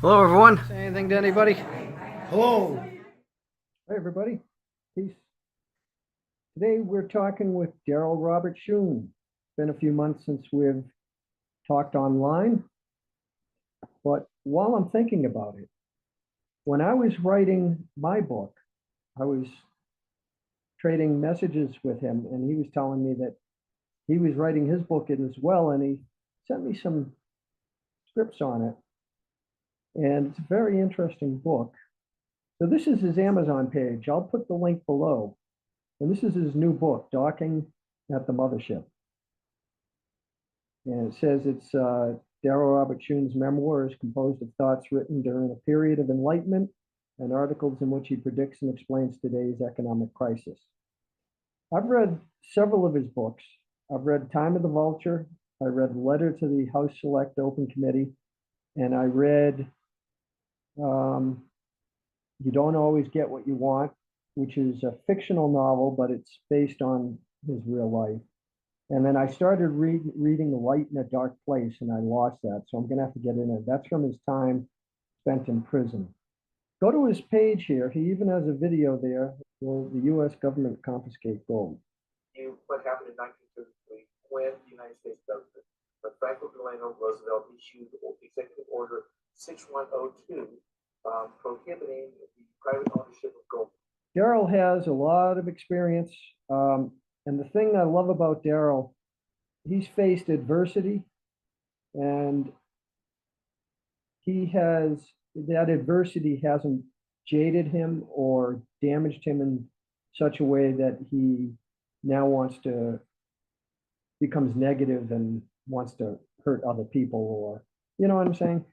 Hello, everyone. Say anything to anybody? Hello. Hi, everybody. Peace. Today we're talking with Darryl Robert Schoon. It's been a few months since we've talked online, but while I'm thinking about it, when I was writing my book, I was trading messages with him, and he was telling me that he was writing his book as well, and he sent me some scripts on it. And it's a very interesting book. So this is his Amazon page. I'll put the link below. And this is his new book, Docking at the Mothership. And it says it's Darryl Robert Schoon's memoirs composed of thoughts written during a period of enlightenment and articles in which he predicts and explains today's economic crisis. I've read several of his books. I've read Time of the Vulture. I read Letter to the House Select Open Committee. And I read You Don't Always Get What You Want, which is a fictional novel, but it's based on his real life. And then I started reading The Light in a Dark Place, and I lost that. So I'm going to have to get in it. That's from his time spent in prison. Go to his page here. He even has a video there. Will the U.S. government confiscate gold? What happened in 1933 when the United States government, but Franklin Delano Roosevelt issued Executive Order 6102, prohibiting the private ownership of gold. Darryl has a lot of experience. And the thing I love about Darryl, he's faced adversity, and that adversity hasn't jaded him or damaged him in such a way that he now becomes negative and wants to hurt other people, or, you know what I'm saying?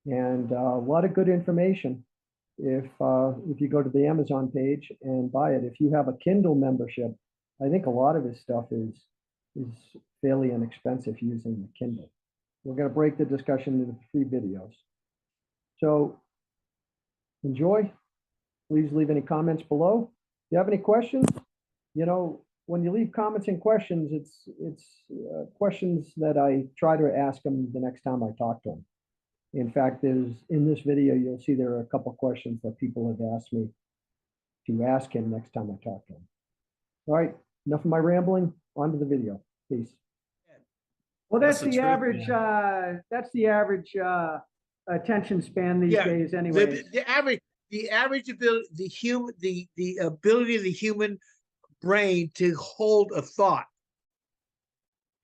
And a lot of good information. If you go to the Amazon page and buy it, if you have a Kindle membership, I think a lot of his stuff is fairly inexpensive using the Kindle. We're going to break the discussion into 3 videos. So enjoy. Please leave any comments below. If you have any questions, when you leave comments and questions, it's questions that I try to ask him the next time I talk to him. In fact, in this video, you'll see there are a couple questions that people have asked me to ask him next time I talk to him. All right, enough of my rambling. On to the video. Peace. Well, that's the average. That's the average attention span these days, anyway. The average ability, the ability of the human brain to hold a thought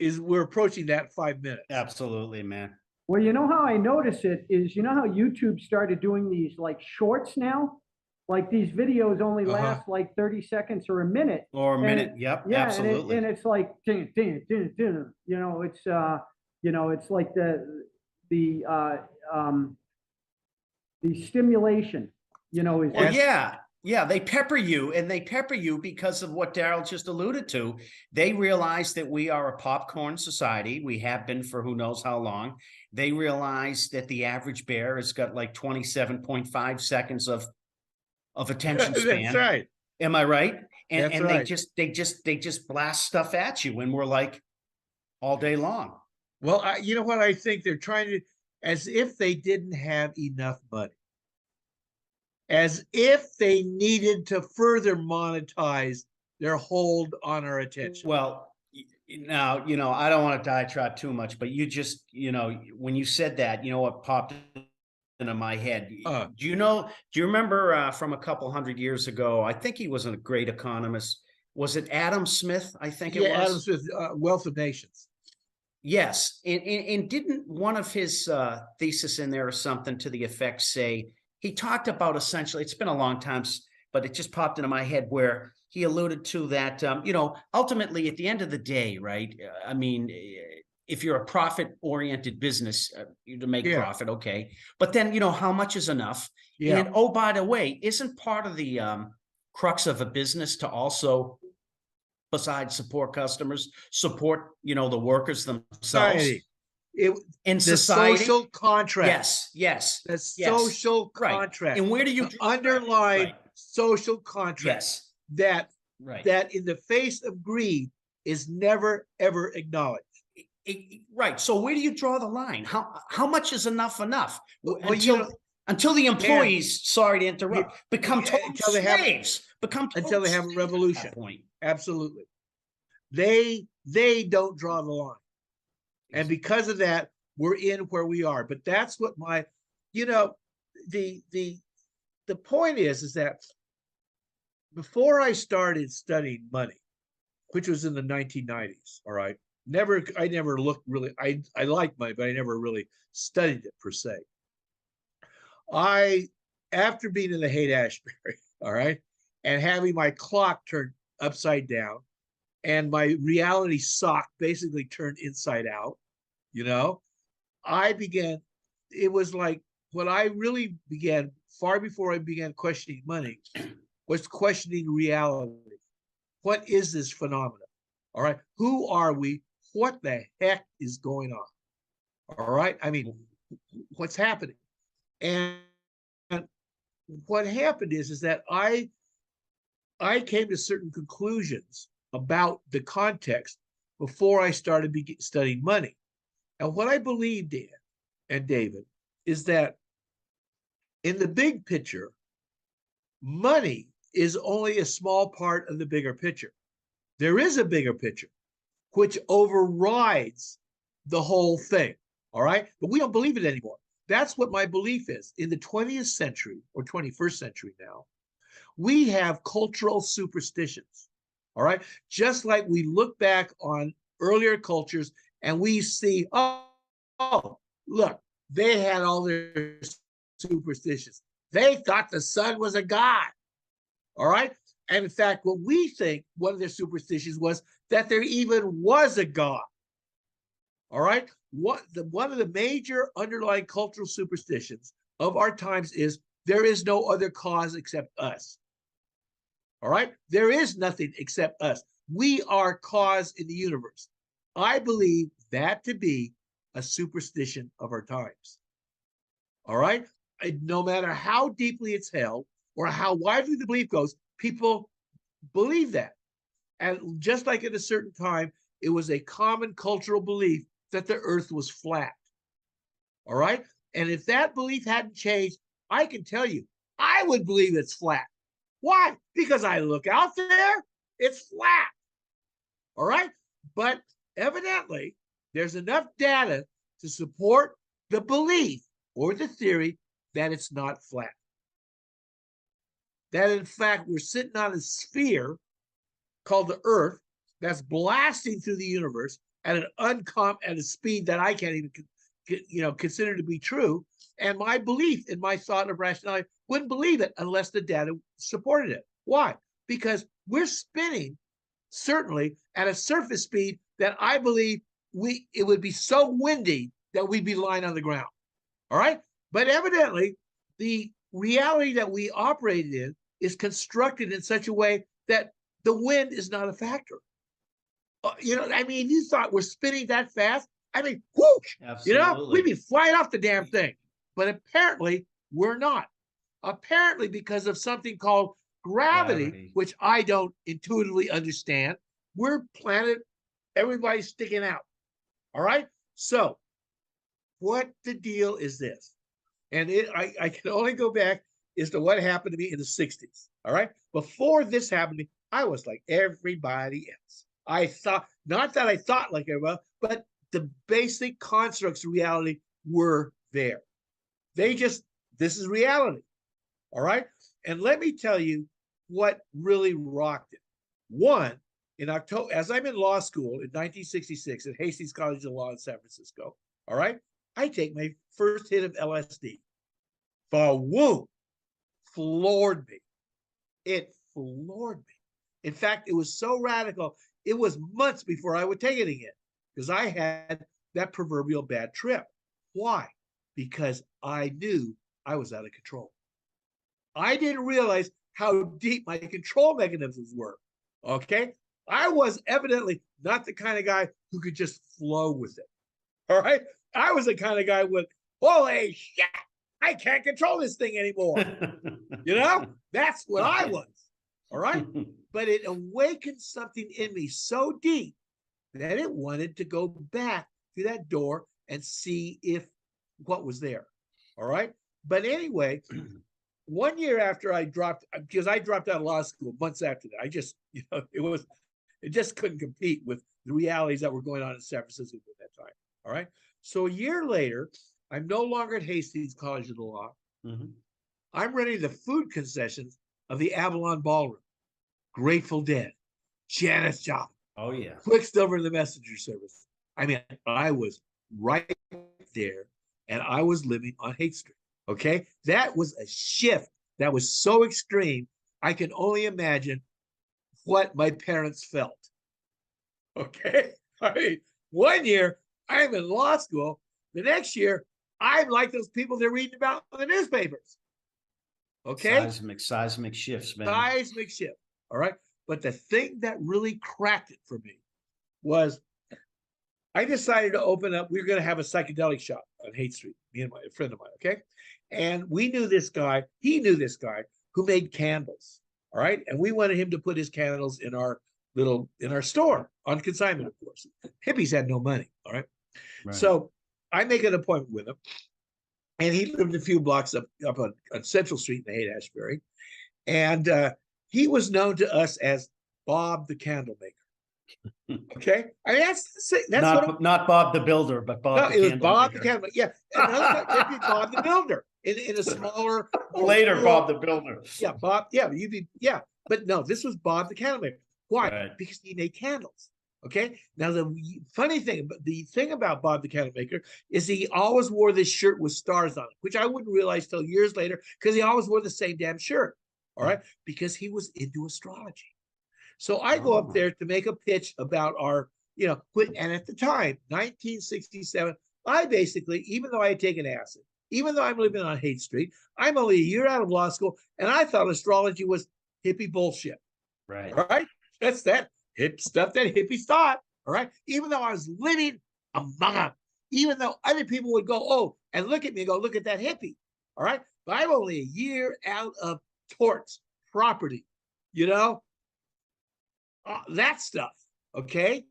we're approaching that 5 minutes. Absolutely, man. Well, you know how I notice it is, you know how YouTube started doing these like shorts now? Like these videos only last like 30 seconds or a minute. Or a minute, yep, yeah, absolutely. And it's like, ding, ding, ding, ding. It's like the stimulation, is. Well, yeah, they pepper you, and they pepper you because of what Darryl just alluded to. They realize that we are a popcorn society. We have been for who knows how long. They realize that the average bear has got like 27.5 seconds of attention span. That's right. Am I right? And right. they just blast stuff at you, and we're like all day long. Well, you know what I think they're trying to, as if they didn't have enough money, as if they needed to further monetize their hold on our attention. Well, now, I don't want to diatribe too much, but you just, when you said that, what popped into my head? Do you remember from a couple hundred years ago? I think he was a great economist. Was it Adam Smith? I think it was. Adam Smith, Wealth of Nations. Yes. And didn't one of his thesis in there or something to the effect say, he talked about essentially, it's been a long time, but it just popped into my head where he alluded to that, ultimately at the end of the day, right? I mean, if you're a profit-oriented business, to make profit, okay. But then, how much is enough? Yeah. And oh, by the way, isn't part of the crux of a business to also, besides support customers, support, the workers themselves? In society, the social contract. Yes. The social contract. Right. And where do you underline social contract? Yes. That in the face of greed is never ever acknowledged. Right. So where do you draw the line? How much is enough? Well, Until the employees, sorry to interrupt, become Yeah, total until they have- slaves. Become until they have a total slaves at revolution. that point. Absolutely. They don't draw the line. And because of that, we're in where we are. But that's what my, you know, the point is that before I started studying money, which was in the 1990s, all right, I never looked really, I liked money, but I never really studied it per se. After being in the Haight-Ashbury, all right, and having my clock turned upside down and my reality sock basically turned inside out, you know, it was like what I really began far before I began questioning money was questioning reality. What is this phenomenon? All right. Who are we? What the heck is going on? All right. I mean, what's happening? And what happened is that I came to certain conclusions about the context before I started studying money. And what I believed in, and David, is that in the big picture, money is only a small part of the bigger picture. There is a bigger picture, which overrides the whole thing. All right. But we don't believe it anymore. That's what my belief is. In the 20th century or 21st century now, we have cultural superstitions. All right. Just like we look back on earlier cultures and we see, oh, look, they had all their superstitions. They thought the sun was a god. All right. And in fact, what we think one of their superstitions was that there even was a God. All right. One of the major underlying cultural superstitions of our times is there is no other cause except us. All right. There is nothing except us. We are cause in the universe. I believe that to be a superstition of our times. All right. No matter how deeply it's held or how widely the belief goes, people believe that. And just like at a certain time, it was a common cultural belief that the earth was flat. All right. And if that belief hadn't changed, I can tell you, I would believe it's flat. Why? Because I look out there, it's flat. All right. But evidently, there's enough data to support the belief or the theory that it's not flat. That in fact, we're sitting on a sphere called the Earth that's blasting through the universe at a speed that I can't even consider to be true. And my belief in my thought of rationality wouldn't believe it unless the data supported it. Why? Because we're spinning certainly at a surface speed that I believe it would be so windy that we'd be lying on the ground. All right. But evidently, the reality that we operated in is constructed in such a way that the wind is not a factor. I mean, you thought we're spinning that fast? I mean, whoosh, we'd be flying off the damn thing. But apparently, we're not. Apparently, because of something called gravity, which I don't intuitively understand, everybody's sticking out. All right? So, what the deal is this? And I can only go back as to what happened to me in the 60s. All right. Before this happened to me, I was like everybody else. I thought, not that I thought like everybody, but the basic constructs of reality were there. This is reality. All right. And let me tell you what really rocked it. One, in October, as I'm in law school in 1966 at Hastings College of Law in San Francisco, all right, I take my first hit of LSD. Boom, floored me. It floored me. In fact, it was so radical, it was months before I would take it again because I had that proverbial bad trip. Why? Because I knew I was out of control. I didn't realize how deep my control mechanisms were. Okay? I was evidently not the kind of guy who could just flow with it. All right? I was the kind of guy with, holy shit, I can't control this thing anymore. That's what I was. All right. But it awakened something in me so deep that it wanted to go back to that door and see what was there. All right. But anyway, 1 year after I dropped, because I dropped out of law school months after that, I just, it just couldn't compete with the realities that were going on in San Francisco at that time. All right. So a year later, I'm no longer at Hastings College of the Law. Mhm. I'm running the food concessions of the Avalon Ballroom, Grateful Dead, Janis Joplin, Oh, yeah. Quicksilver, the Messenger Service. I mean, I was right there, and I was living on Haight Street. Okay, that was a shift that was so extreme. I can only imagine what my parents felt. Okay, I mean, 1 year I'm in law school. The next year, I'm like those people they're reading about in the newspapers. Okay, Seismic shifts, man. seismic shift. All right, but the thing that really cracked it for me was I decided to open up. We were going to have a psychedelic shop on Haight Street, me and a friend of mine. Okay, and we knew this guy. He knew this guy who made candles. All right, and we wanted him to put his candles in our store on consignment, of course. Hippies had no money. All right, Right. so I make an appointment with him, and he lived a few blocks up on Central Street in Haight-Ashbury, and he was known to us as Bob the Candle Maker. Okay, I mean that's not Bob the Builder, but Bob the it was Candle Bob the Maker. Candle. Yeah, and it'd be Bob the Builder in a smaller Later, Bob the Builder. Yeah, Bob. Yeah, but no, this was Bob the Candle Maker. Why? Right. Because he made candles. Okay. Now the funny thing, the thing about Bob the Candle Maker is he always wore this shirt with stars on it, which I wouldn't realize till years later because he always wore the same damn shirt. All right, because he was into astrology. So I go up there to make a pitch about our, and at the time, 1967, I basically, even though I had taken acid, even though I'm living on Haight Street, I'm only a year out of law school, and I thought astrology was hippie bullshit. Right. All right. That's that hip stuff that hippies thought. All right. Even though I was living among them, even though other people would go, oh, and look at me and go, look at that hippie. All right. But I'm only a year out of torts, property, that stuff. Okay.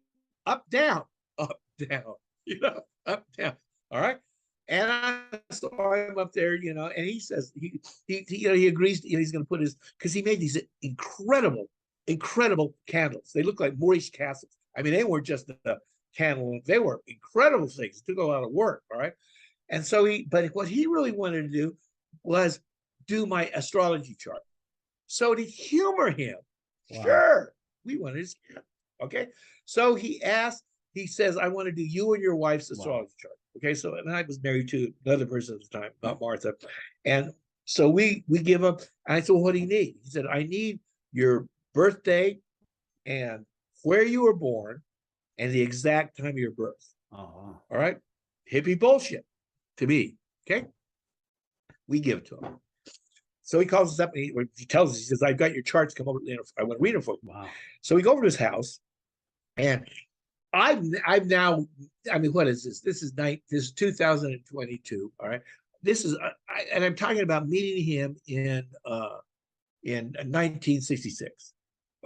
Up, down, up, down, up, down. All right. And I'm up there, and he says he agrees. He's going to put because he made these incredible candles. They look like Moorish castles. I mean, they weren't just a candle; they were incredible things. It took a lot of work. All right, and so but what he really wanted to do was do my astrology chart. So to humor him, sure, we wanted his chart. Okay, so he says, I want to do you and your wife's astrology chart. Okay, so and I was married to another person at the time, not Martha. And so we give him, and I said, well, what do you need? He said, I need your birthday and where you were born and the exact time of your birth. All right. Hippie bullshit to me. Okay. We give it to him. So he calls us up and he tells us, he says, I've got your charts, come over. I want to read them for you. Wow. So we go over to his house, and I've now, I mean, what is this? This is 2022. All right. This is, and I'm talking about meeting him in 1966.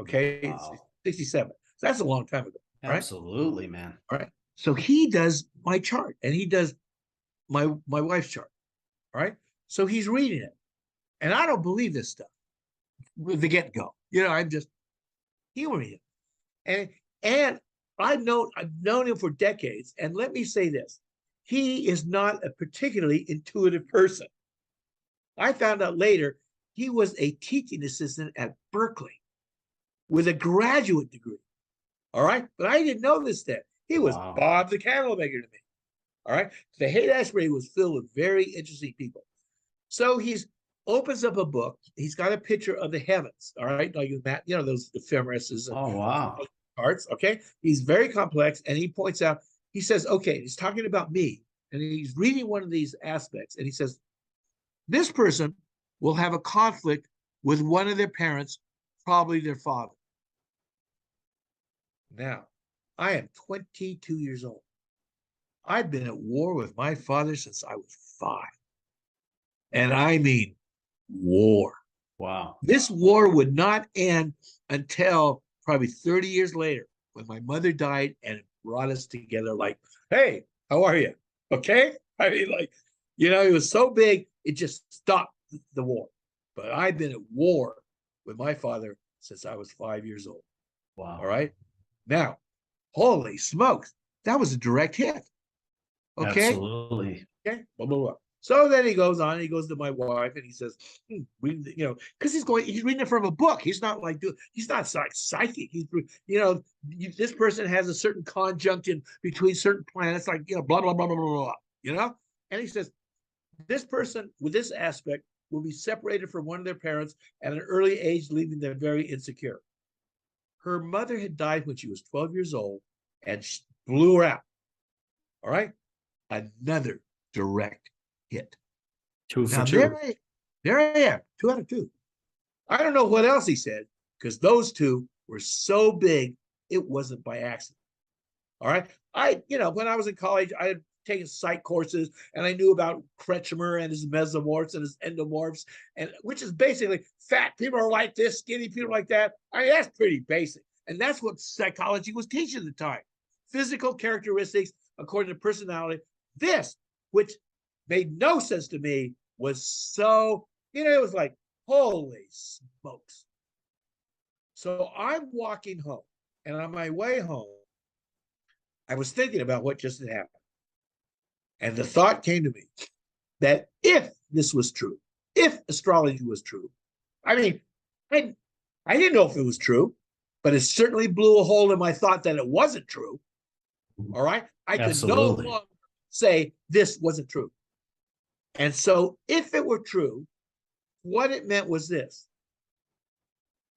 Okay. Wow. 67. So that's a long time ago. Absolutely, right? Man. All right. So he does my chart and he does my wife's chart. All right. So he's reading it. And I don't believe this stuff with the get-go. I'm just humoring him. And I've known him for decades. And let me say this. He is not a particularly intuitive person. I found out later he was a teaching assistant at Berkeley with a graduate degree. All right. But I didn't know this then. He was Bob the Candle Maker to me. All right. The Haight-Ashbury was filled with very interesting people. So he's opens up a book. He's got a picture of the heavens. All right. Like those ephemeris. Oh, wow. Parts. Okay. He's very complex. And he points out, he says, okay, he's talking about me. And he's reading one of these aspects. And he says, this person will have a conflict with one of their parents, probably their father. Now, I am 22 years old. I've been at war with my father since I was 5. And I mean war. Wow. This war would not end until probably 30 years later when my mother died and it brought us together like, hey, how are you? Okay. I mean, it was so big. It just stopped the war. But I've been at war with my father since I was 5 years old. Wow. All right. Now, holy smokes, that was a direct hit. Okay. Absolutely. Okay. Blah, blah, blah. So then he goes on, he goes to my wife and he says, because he's reading it from a book. He's not like, he's not psychic. He's, this person has a certain conjunction between certain planets, like, blah, blah, blah, blah, blah, blah, And he says, this person with this aspect will be separated from one of their parents at an early age, leaving them very insecure. Her mother had died when she was 12 years old and blew her out. All right. Another direct hit. 2 for Now, 2. there I am, 2 out of 2. I don't know what else he said, because those 2 were so big, it wasn't by accident. All right. When I was in college, I had taken psych courses and I knew about Kretschmer and his mesomorphs and his endomorphs, and which is basically fat people are like this, skinny people like that. That's pretty basic. And that's what psychology was teaching at the time. Physical characteristics according to personality. This, which made no sense to me, was so, it was like, holy smokes. So I'm walking home, and on my way home, I was thinking about what just had happened. And the thought came to me that if this was true, if astrology was true, I didn't know if it was true, but it certainly blew a hole in my thought that it wasn't true. All right. I could Absolutely. no longer say this wasn't true. And so if it were true, what it meant was this.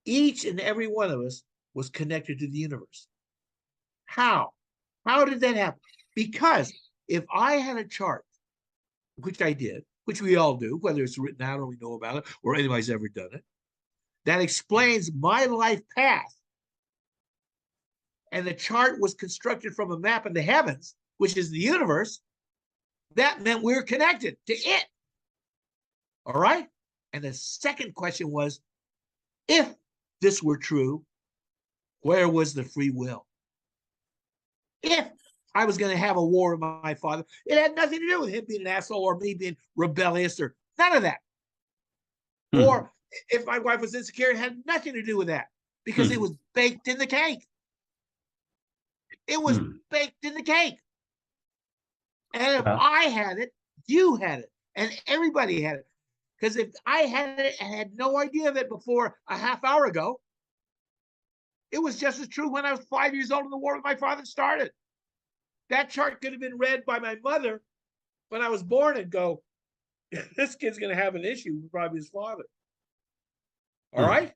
Each and every one of us was connected to the universe. How? How did that happen? Because if I had a chart, which I did, which we all do, whether it's written out or we know about it, or anybody's ever done it, that explains my life path, and the chart was constructed from a map of the heavens, which is the universe, that meant we were connected to it. All right? And the second question was, if this were true, where was the free will? If I was going to have a war with my father, it had nothing to do with him being an asshole or me being rebellious or none of that. Or if my wife was insecure, it had nothing to do with that because it was baked in the cake. It was baked in the cake. And if I had it, you had it, and everybody had it. Because if I had it and had no idea of it before a half hour ago, it was just as true when I was 5 years old and the war with my father started. That chart could have been read by my mother when I was born and go, this kid's going to have an issue with probably his father. All right?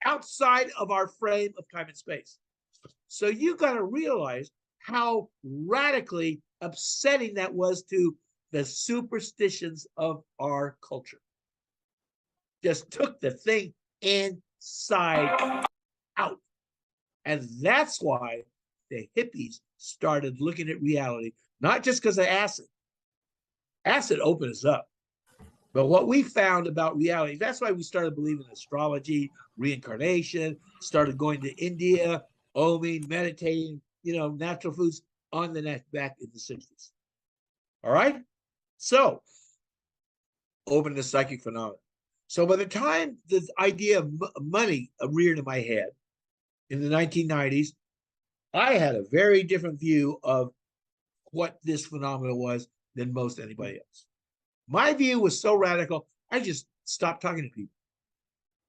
Outside of our frame of time and space. So you got to realize how radically upsetting that was to the superstitions of our culture. Just took the thing inside out. And that's why the hippies started looking at reality, not just because of acid. Acid opened us up. But what we found about reality, that's why we started believing in astrology, reincarnation, started going to India, oming, meditating, natural foods on the net back in the 60s. All right? So, open the psychic phenomenon. So by the time the idea of money reared in my head in the 1990s, I had a very different view of what this phenomenon was than most anybody else. My view was so radical, I just stopped talking to people.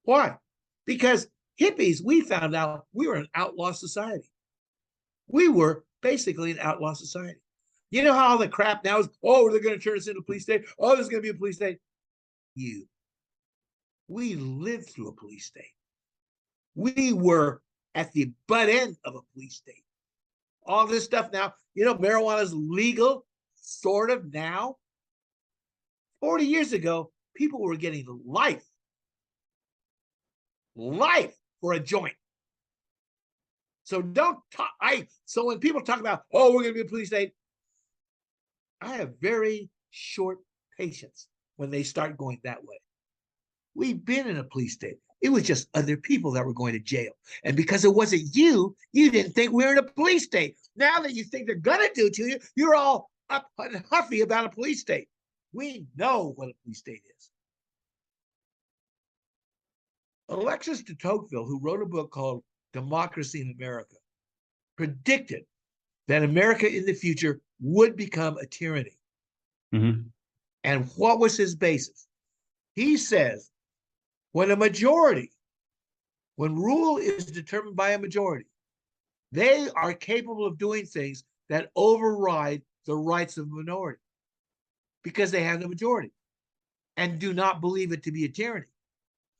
Why? Because hippies, we found out we were an outlaw society. We were basically an outlaw society. You know how all the crap now is, oh, they're going to turn us into a police state. Oh, there's going to be a police state. We lived through a police state. We were at the butt end of a police state. All this stuff now, marijuana is legal, sort of now. 40 years ago, people were getting life for a joint. So so when people talk about, oh, we're going to be a police state, I have very short patience when they start going that way. We've been in a police state. It was just other people that were going to jail. And because it wasn't you didn't think we were in a police state. Now that you think they're going to do to you, you're all up and huffy about a police state. We know what a police state is. Alexis de Tocqueville, who wrote a book called Democracy in America, predicted that America in the future would become a tyranny. Mhm. And what was his basis? He says, when rule is determined by a majority, they are capable of doing things that override the rights of a minority because they have the majority and do not believe it to be a tyranny.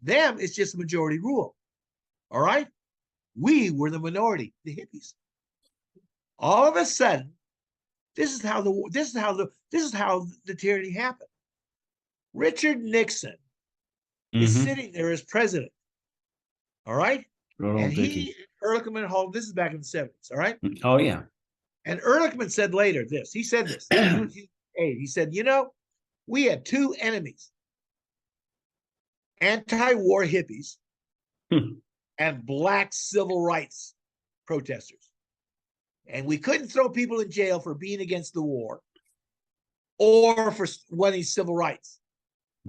Them, it's just majority rule. All right? We were the minority, the hippies. All of a sudden, this is how the tyranny happened. Richard Nixon is Mhm. sitting there as president. All right? Good old And Dickie. Ehrlichman Hall, this is back in the 70s, all right? Oh yeah. And Ehrlichman said later this. He said this. He said, we had two enemies, anti-war hippies Hmm. and black civil rights protesters. And we couldn't throw people in jail for being against the war or for wanting civil rights,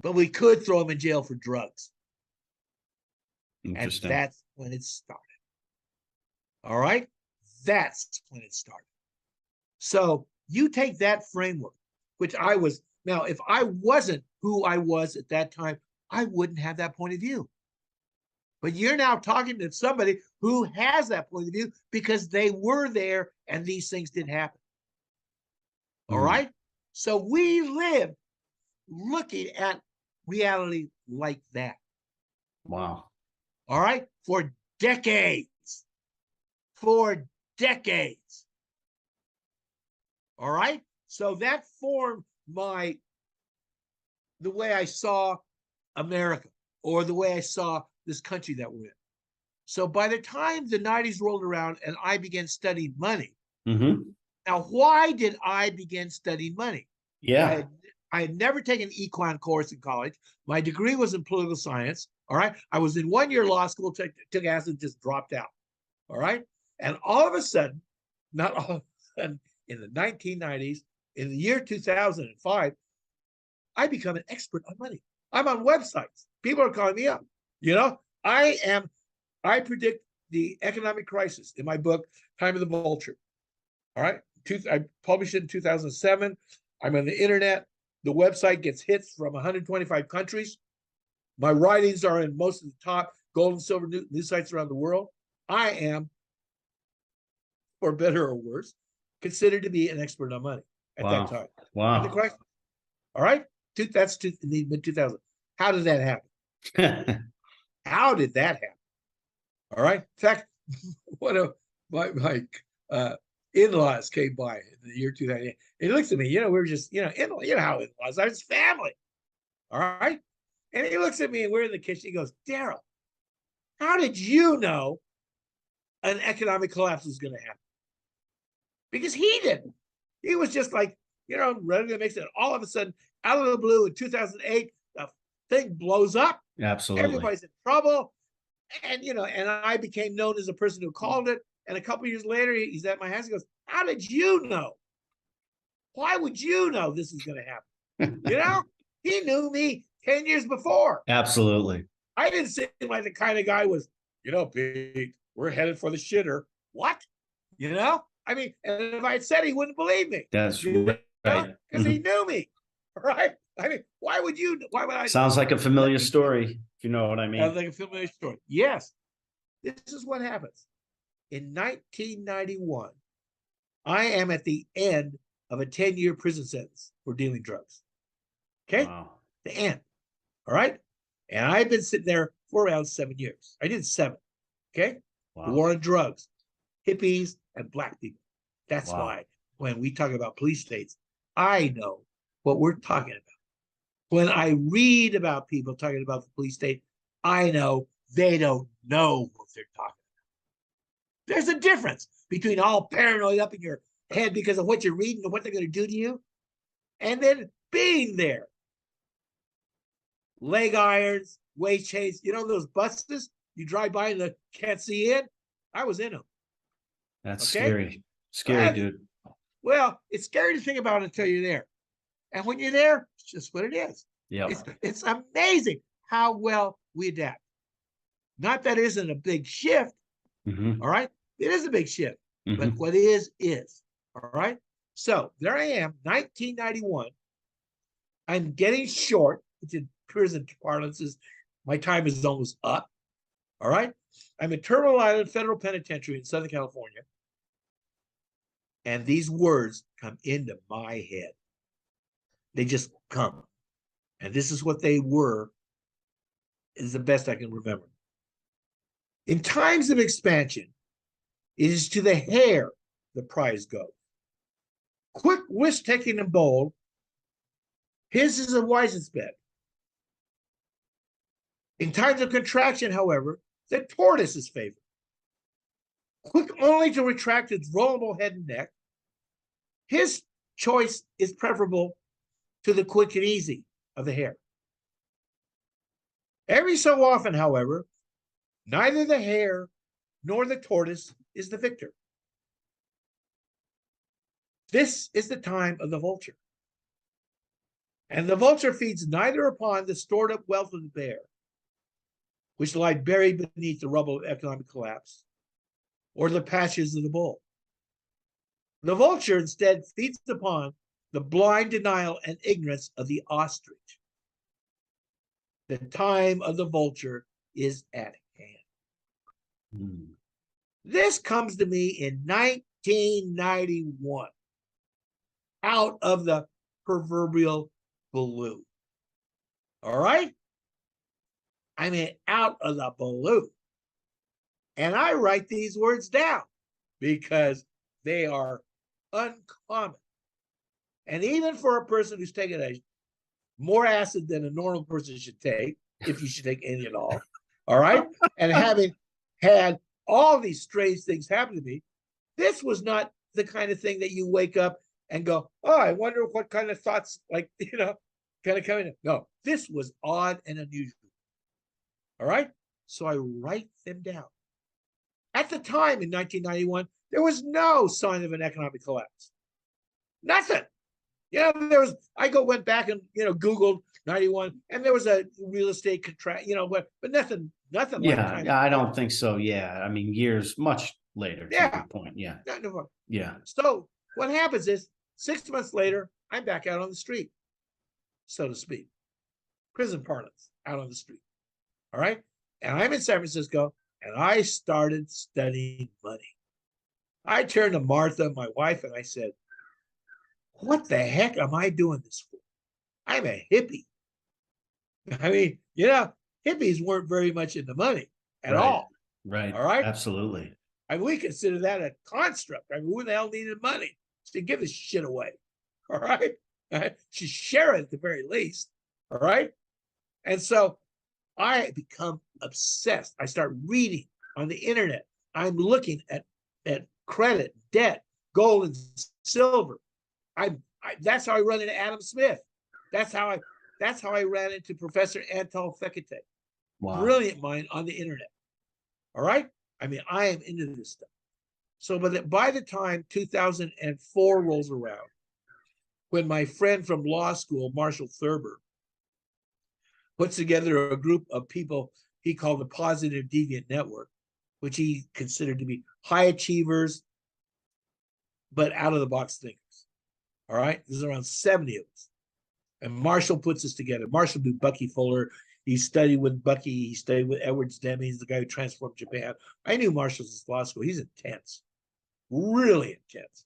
but we could throw them in jail for drugs. And Interesting. that's when it started. All right? That's when it started. So you take that framework, which I was, now, if I wasn't who I was at that time, I wouldn't have that point of view. But you're now talking to somebody who has that point of view because they were there and these things did happen. All right? So we live looking at reality like that. Wow. All right? For decades. For decades. All right? So that formed the way I saw America or the way I saw this country that we're in. So by the time the 90s rolled around and I began studying money, now why did I begin studying money? Yeah. I had never taken an econ course in college. My degree was in political science. All right. I was in 1 year law school, took acid, just dropped out. All right. And all of a sudden, not all of a sudden, in the 1990s, in the year 2005, I become an expert on money. I'm on websites. People are calling me up. I predict the economic crisis in my book, Time of the Vulture. All right. I published it in 2007. I'm on the internet. The website gets hits from 125 countries. My writings are in most of the top gold and silver news sites around the world. I am, for better or worse, considered to be an expert on money at that time. Wow. And the crisis. All right. That's in the mid 2000s. How did that happen? How did that happen? All right. In fact, one of my in-laws came by in the year 2000. He looks at me, we were just, how in-laws, I was family. All right. And he looks at me and we're in the kitchen. He goes, Darryl, how did you know an economic collapse was going to happen? Because he didn't. He was just like, ready to make it. All of a sudden, out of the blue in 2008, the thing blows up. Absolutely. Everybody's in trouble. And, and I became known as a person who called it. And a couple of years later, he's at my house. He goes, how did you know? Why would you know this is going to happen? He knew me 10 years before. Absolutely. I didn't seem like the kind of guy was, Pete, we're headed for the shitter. What? I mean, and if I had said, he wouldn't believe me. That's right. Because he knew me. Right? I mean, why would I? Sounds like a familiar story, if you know what I mean. Sounds like a familiar story. Yes. This is what happens. In 1991, I am at the end of a 10-year prison sentence for dealing drugs. Okay? Wow. The end. All right? And I've been sitting there for around 7 years. I did 7. Okay? Wow. The war on drugs, hippies, and black people. That's Wow. why when we talk about police states, I know what we're talking about. When I read about people talking about the police state, I know they don't know what they're talking about. There's a difference between all paranoid up in your head because of what you're reading and what they're going to do to you, and then being there. Leg irons, waist chains, those buses you drive by and can't see in? I was in them. That's Okay? scary. Scary, dude. Well, it's scary to think about until you're there. And when you're there, just what it is. Yeah. It's amazing how well we adapt. Not that it isn't a big shift, Mhm. all right? It is a big shift, but Mhm. what is, all right? So there I am, 1991. I'm getting short, which in prison parlance is my time is almost up, all right? I'm in Turtle Island Federal Penitentiary in Southern California, and these words come into my head. They just come. And this is what they were, is the best I can remember. In times of expansion, it is to the hare the prize goes. Quick, risk-taking, and bold, his is the wisest bet. In times of contraction, however, the tortoise is favored. Quick only to retract its vulnerable head and neck, his choice is preferable to the quick and easy of the hare. Every so often, however, neither the hare nor the tortoise is the victor. This is the time of the vulture. And the vulture feeds neither upon the stored up wealth of the bear, which lie buried beneath the rubble of economic collapse, or the passions of the bull. The vulture instead feeds upon the blind denial and ignorance of the ostrich. The time of the vulture is at hand. Mm. This comes to me in 1991, out of the proverbial blue. All right? I mean, out of the blue. And I write these words down because they are uncommon. And even for a person who's taken a more acid than a normal person should take, if you should take any at all right? And having had all these strange things happen to me, this was not the kind of thing that you wake up and go, oh, I wonder what kind of thoughts, like, kind of coming in. No, this was odd and unusual. All right? So I write them down. At the time in 1991, there was no sign of an economic collapse. Nothing. I went back and, Googled 91, and there was a real estate contract, but nothing like Yeah, time. yeah, I don't think so. Yeah, I mean, years much later. To Yeah. your point. Yeah, No. yeah. So what happens is 6 months later, I'm back out on the street, so to speak. Prison parlance, out on the street. All right. And I'm in San Francisco, and I started studying money. I turned to Martha, my wife, and I said, what the heck am I doing this for? I'm a hippie. I mean, hippies weren't very much into money at Right. all. Right. All right. Absolutely. I mean, we consider that a construct. I mean, who the hell needed money to give this shit away? All right. Should share it at the very least. All right. And so I become obsessed. I start reading on the internet. I'm looking at credit, debt, gold, and silver. That's how I run into Adam Smith. That's how I ran into Professor Antal Fekete. Wow. Brilliant mind on the internet. All right. I mean, I am into this stuff. So, by the time 2004 rolls around, when my friend from law school, Marshall Thurber, puts together a group of people he called the Positive Deviant Network, which he considered to be high achievers, but out of the box thinkers. All right. There's around 70 of us. And Marshall puts this together. Marshall knew Bucky Fuller. He studied with Bucky. He studied with Edward Deming. He's the guy who transformed Japan. I knew Marshall's law school. He's intense, really intense.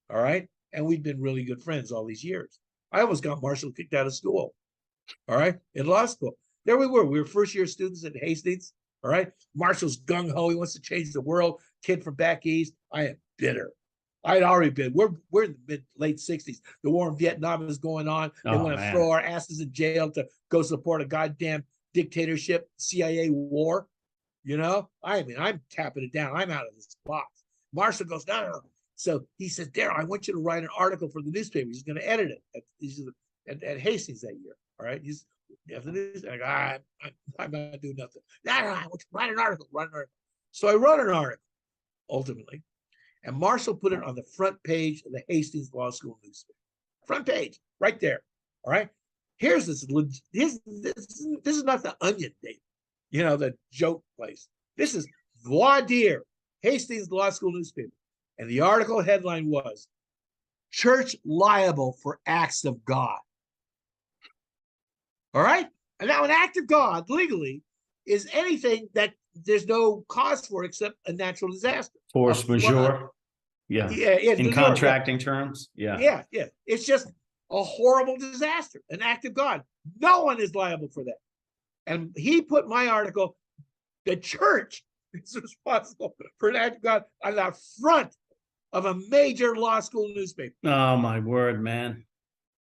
All right. And we've been really good friends all these years. I almost got Marshall kicked out of school. All right. In law school. There we were. We were first year students at Hastings. All right. Marshall's gung ho. He wants to change the world. Kid from back east. I am bitter. I'd already been. We're in the late 60s. The war in Vietnam is going on. They want to throw our asses in jail to go support a goddamn dictatorship, CIA war. I mean, I'm tapping it down. I'm out of this box. Marshall goes, no. So he says, Darryl, I want you to write an article for the newspaper. He's going to edit it at Hastings that year. All right. He's after the news. And I go, I'm not doing nothing. No, I want you to write an article. So I wrote an article, ultimately. And Marshall put it on the front page of the Hastings Law School newspaper. Front page, right there. All right. Here's this, this is not the Onion, Dave, you know, the joke place. This is voir dire, Hastings Law School newspaper. And the article headline was, Church Liable for Acts of God. All right? And now an act of God, legally, is anything that there's no cause for except a natural disaster. Force majeure. Yeah. In contracting terms. Yeah. Yeah. It's just a horrible disaster, an act of God. No one is liable for that. And he put my article, the church is responsible for an act of God, on the front of a major law school newspaper. Oh, my word, man.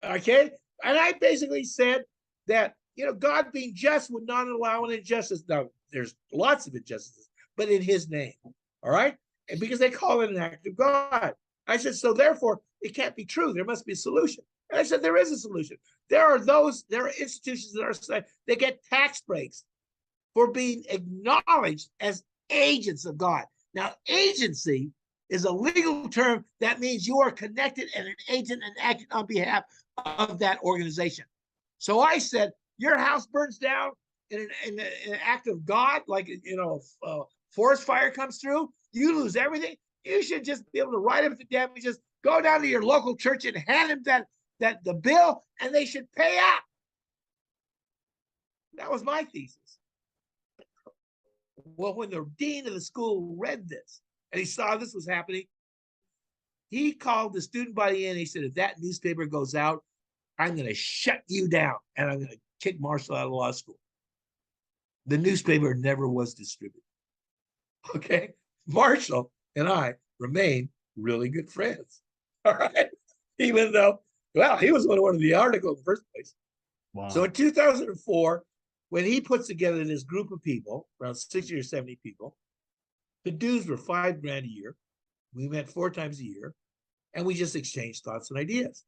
Okay? And I basically said that, you know, God being just would not allow an injustice. Now, there's lots of injustices, but in his name. All right? And because they call it an act of God. I said, so therefore, it can't be true. There must be a solution. And I said, there is a solution. There are institutions that are, they get tax breaks for being acknowledged as agents of God. Now, agency is a legal term that means you are connected and an agent and acting on behalf of that organization. So I said, your house burns down in an act of God, like, you know, forest fire comes through, you lose everything. You should just be able to write up the damages, go down to your local church and hand them the bill, and they should pay up. That was my thesis. Well, when the dean of the school read this and he saw this was happening, he called the student body in and he said, if that newspaper goes out, I'm going to shut you down and I'm going to kick Marshall out of law school. The newspaper never was distributed. Okay? Marshall and I remain really good friends. All right? Even though, well, he was one of the articles in the first place. Wow. So in 2004, when he puts together this group of people, around 60 or 70 people, the dues were $5,000 a year. We met 4 times a year, and we just exchanged thoughts and ideas.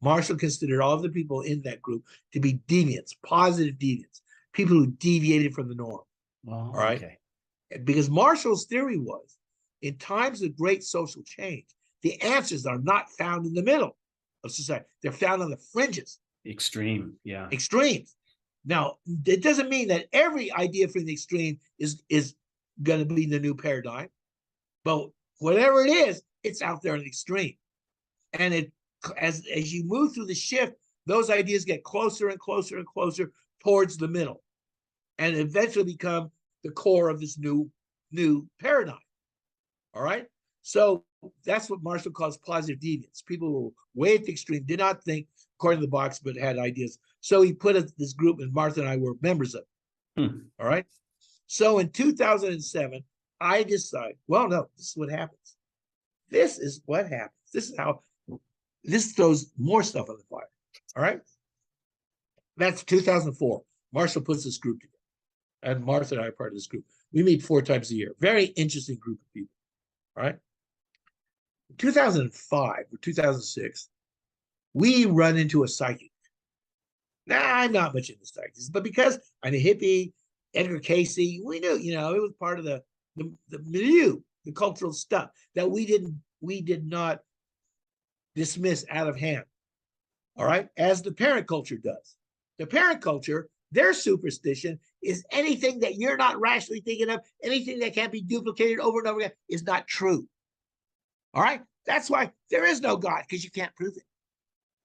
Marshall considered all of the people in that group to be deviants, positive deviants, people who deviated from the norm. Well, all right. Okay. Because Marshall's theory was, in times of great social change, the answers are not found in the middle of society. They're found on the fringes. Extreme. Yeah. Extremes. Now, it doesn't mean that every idea from the extreme is going to be the new paradigm, but whatever it is, it's out there in the extreme. And it, as you move through the shift, those ideas get closer and closer and closer towards the middle, and eventually become the core of this new paradigm. All right. So that's what Marshall calls positive deviants. People who were way at the extreme, did not think according to the box, but had ideas. So he put this group, and Martha and I were members of it. All right. So in 2007, I decided, well, no, this is what happens. This is what happens. This is how, this throws more stuff on the fire. All right. That's 2004. Marshall puts this group together, and Martha and I are part of this group. We meet 4 times a year. Very interesting group of people. All right. In 2005 or 2006, we run into a psychic. Now, I'm not much into psychics, but because I'm a hippie, Edgar Casey, we knew, you know, it was part of the milieu, the cultural stuff that we did not dismiss out of hand. All right. As the parent culture does. The parent culture, their superstition is anything that you're not rationally thinking of, anything that can't be duplicated over and over again is not true. All right. That's why there is no God, because you can't prove it.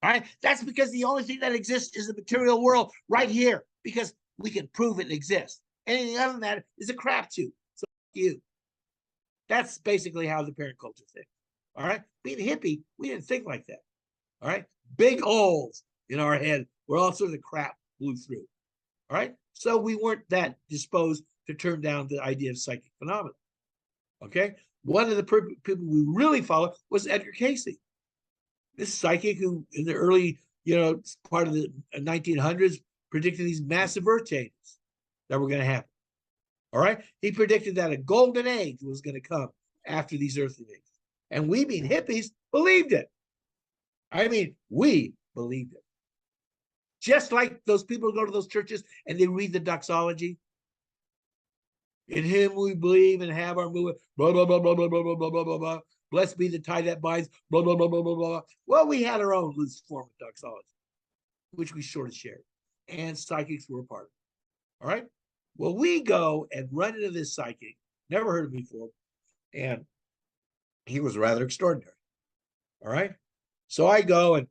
All right. That's because the only thing that exists is the material world right here, because we can prove it exists. Anything other than that is a crap too. So you. That's basically how the parent culture thinks. All right. Being a hippie, we didn't think like that. All right. Big holes in our head where all sorts of crap blew through. All right. So we weren't that disposed to turn down the idea of psychic phenomena. Okay. One of the people we really followed was Edgar Casey. This psychic who in the early, part of the 1900s predicted these massive earth changes that were going to happen. All right. He predicted that a golden age was going to come after these earth events. And we, being hippies, believed it. I mean, we believed it. Just like those people who go to those churches and they read the doxology. In him we believe and have our movement, blah, blah, blah, blah, blah, blah, blah, blah, blah, blah. Blessed be the tie that binds, blah, blah, blah, blah, blah, blah. Well, we had our own loose form of doxology. which we sort of shared, and psychics were a part of it. All right. Well, we go and run into this psychic, never heard of him before, and he was rather extraordinary. All right. So I go, and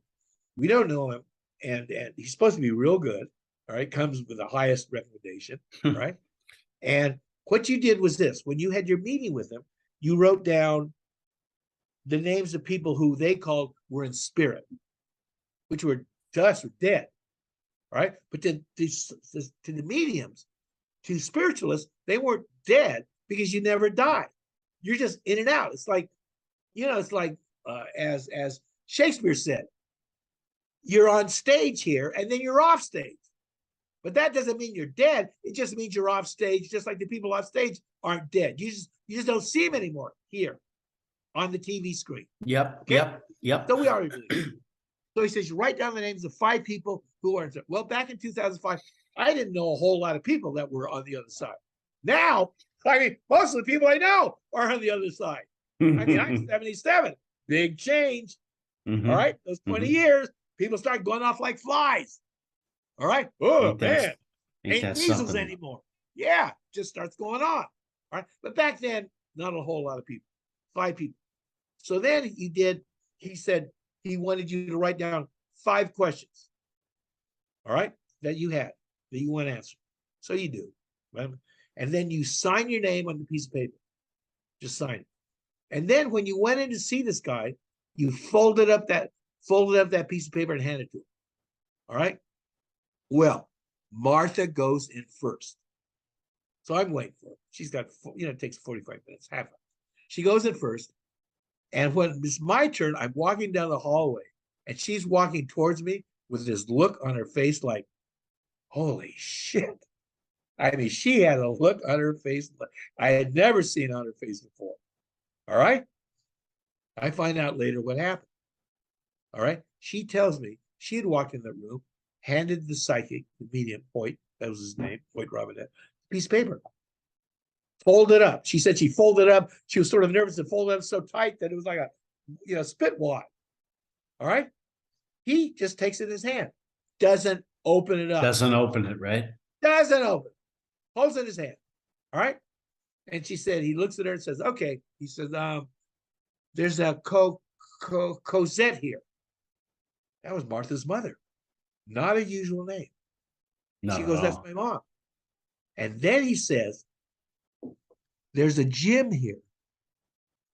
we don't know him, and he's supposed to be real good. All right. Comes with the highest recommendation. Right. And what you did was this: when you had your meeting with him, you wrote down the names of people who they called were in spirit, which were to us were dead. All right. But to the mediums, to spiritualists, they weren't dead because you never die. You're just in and out. It's like, it's like as Shakespeare said, you're on stage here and then you're off stage. But that doesn't mean you're dead. It just means you're off stage, just like the people off stage aren't dead. You just don't see them anymore here on the TV screen. Yep. Okay? Yep. So we already believe. So he says, you write down the names of 5 people who are, well, back in 2005, I didn't know a whole lot of people that were on the other side. Now, I mean, most of the people I know are on the other side. I mean, I'm 77. Big change. Mhm. All right. Those 20 years, people start going off like flies. All right. Oh, Ain't that- man. Ain't that measles something? anymore. Yeah. Just starts going on. All right. But back then, not a whole lot of people. 5 people. So then he said he wanted you to write down 5 questions. All right. That you had, that you want to answer. So you do. Right? And then you sign your name on the piece of paper. Just sign it. And then when you went in to see this guy, you folded up that piece of paper and handed it to him. All right. Well, Martha goes in first. So I'm waiting for her. She's got, it takes 45 minutes, half hour. She goes in first. And when it's my turn, I'm walking down the hallway and she's walking towards me with this look on her face like, holy shit. I mean, she had a look on her face I had never seen on her face before. All right. I find out later what happened. All right. She tells me she had walked in the room, handed the psychic, the medium, Hoyt, that was his name, Hoyt Robert, piece of paper. Folded up. She said she folded up. She was sort of nervous to fold it up so tight that it was like a spit wad. All right. He just takes it in his hand. Doesn't open it up. Doesn't open it, right? Doesn't open. Holds it in his hand. All right. And she said, he looks at her and says, okay. He says, there's a Cosette here. That was Martha's mother. Not a usual name. Not She at goes, that's all. my mom. And then he says, there's a Jim here.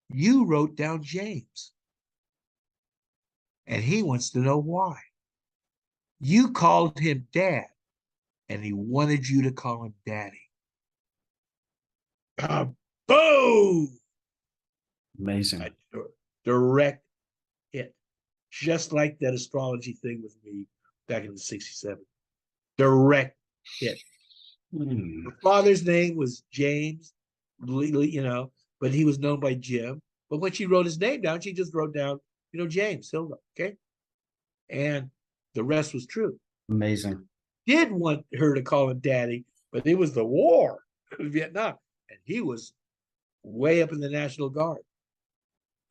You wrote down James. And he wants to know why. You called him Dad, and he wanted you to call him Daddy. Boom! Amazing. A direct hit. Just like that astrology thing with me back in the 67. Direct hit. Her father's name was James, but he was known by Jim. But when she wrote his name down, she just wrote down, James Hilda. Okay. And the rest was true. Amazing. Did want her to call him Daddy, but it was the war in Vietnam. And he was way up in the National Guard.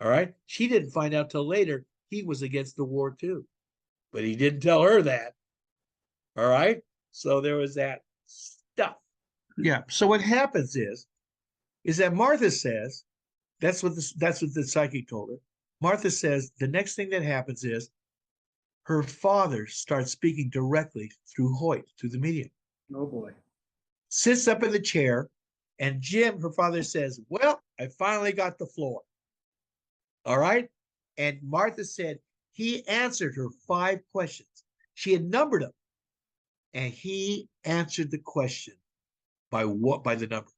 All right. She didn't find out till later he was against the war too. But he didn't tell her that. All right. So there was that stuff. Yeah. So what happens is that Martha says, that's what the psychic told her. Martha says the next thing that happens is her father starts speaking directly through Hoyt, through the medium. Oh, boy. Sits up in the chair, and Jim, her father, says, well, I finally got the floor. All right. And Martha said he answered her 5 questions. She had numbered them. And he answered the question by the number.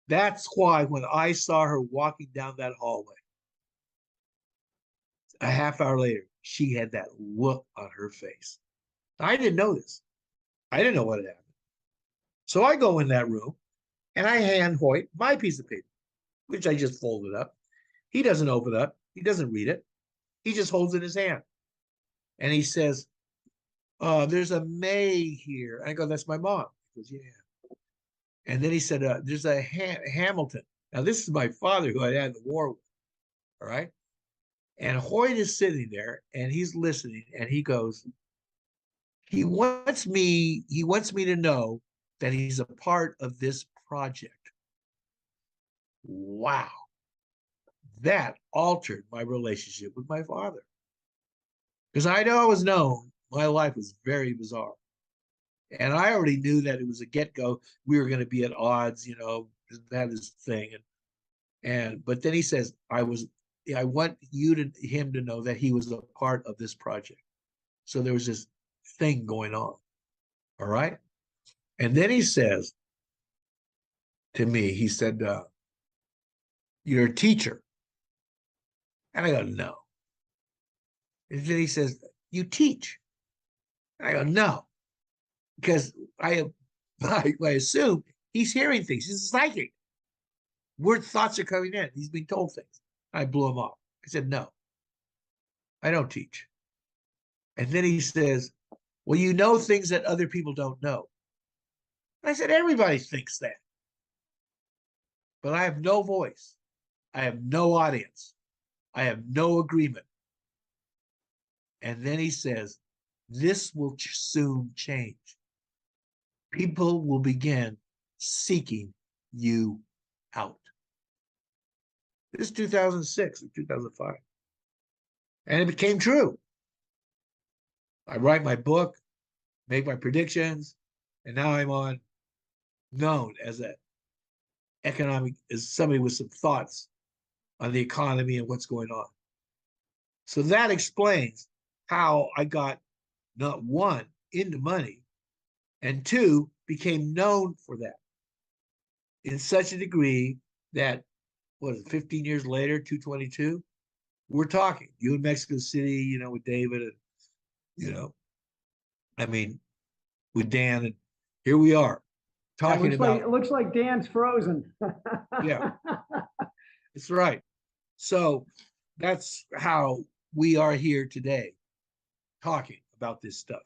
That's why when I saw her walking down that hallway, a half hour later, she had that look on her face. I didn't know this. I didn't know what had happened. So I go in that room and I hand Hoyt my piece of paper, which I just folded up. He doesn't open it up. He doesn't read it. He just holds it in his hand. And he says, there's a May here. I go, that's my mom. He goes, yeah. And then he said, there's a Hamilton. Now, this is my father who I had the war with. All right. And Hoyt is sitting there and he's listening and he goes, He wants me to know that he's a part of this project. Wow. That altered my relationship with my father. Because I'd always known my life was very bizarre. And I already knew that it was a get-go. We were going to be at odds, you know, that is the thing. But then he says, I want him to know that he was a part of this project. So there was this thing going on. All right. And then he says to me, he said, you're a teacher. And I go, no. And then he says, you teach. And I go, no. Because I assume he's hearing things. He's psychic. Thoughts are coming in. He's being told things. I blew him off. I said, no, I don't teach. And then he says, well, you know things that other people don't know. And I said, everybody thinks that. But I have no voice. I have no audience. I have no agreement. And then he says, this will soon change. People will begin seeking you out. This is 2006 or 2005. And it became true. I write my book, make my predictions, and now I'm known as as somebody with some thoughts on the economy and what's going on. So that explains how I got, not one, into money, and two, became known for that in such a degree that, 15 years later, 222, we're talking. You in Mexico City, you know, with David, and, you know, I mean, with Dan, and here we are talking about. It looks like Dan's frozen. Yeah, that's right. So that's how we are here today, talking about this stuff.